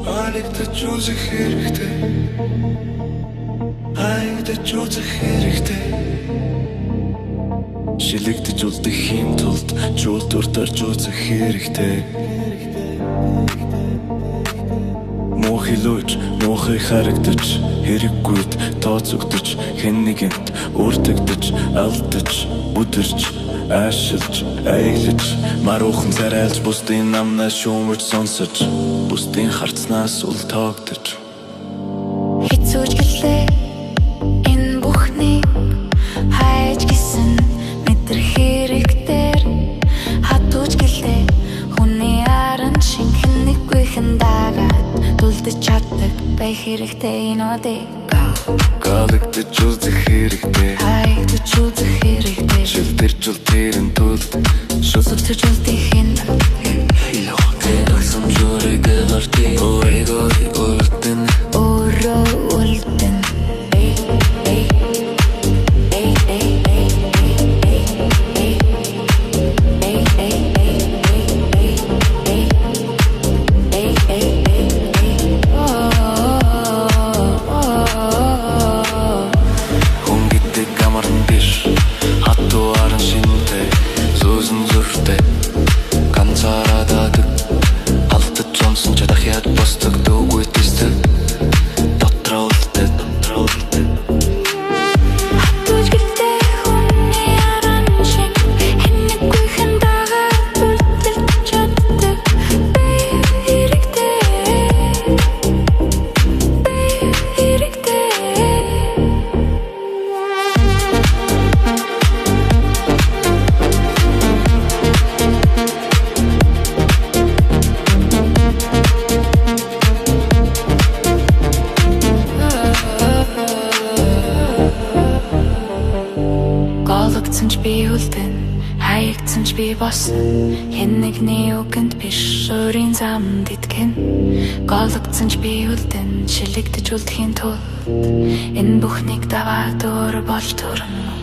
Анигдаж үзэх хэрэгтэй. Айдаж үзэх хэрэгтэй. Шилэгдэж үлдэх юм тулд жуул дуртарж үзэх хэрэгтэй. Муухай лууж, муухай харагдаж, хэрэггүйд тооцогдож, хэн нэгэнд үрдэгдэж, алдаж, бүдэрч, аашилж, аяглаж, маруухан зарайлж, бусдын намнаас шүүмэрч сонсож, бусдын харцнаас үл тоогдож. Хэцүүж гэлээ энэ бүхнийг хайж гисэн мэдрэх хэрэгтэр хатууж гэлээ хүний аран шиг нэггүйхэн дагаад дулдаж чаддаг бай хэрэгтэй энэ одыг Галагдаж үзэх хэрэгтэй. хайгдаж үзэх хэрэгтэй Шилдэрж үлдэрэн тулд шултаж үлдэхин Илохтэй самжурыг гартий Ойгой үлдэн өөрөө үлдэн Голөгцөн ч би үлдэн, хаягдсан ч би босно. Хэн нэгний үгэнд биш өөрийн замд итгэн. Голөгцөн ч би үлдэн, шилэгдэж үлдэхийн тулд энэ бүхнийг даваад өөр болж төрнө.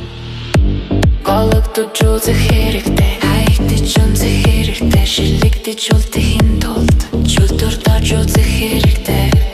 Голөгдөж үзэх хэрэгтэй, хаягдаж үзэх хэрэгтэй, шилэгдэж үлдэхийн тулд шүлтүр дорж үзэх хэрэгтэй.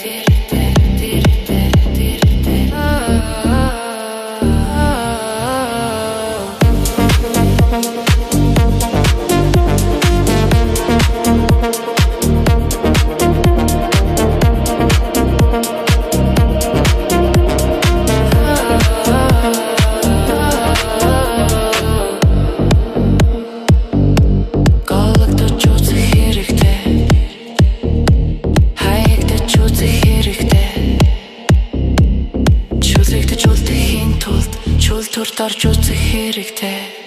Шүлтүр дорж үзэх хэрэгтэй.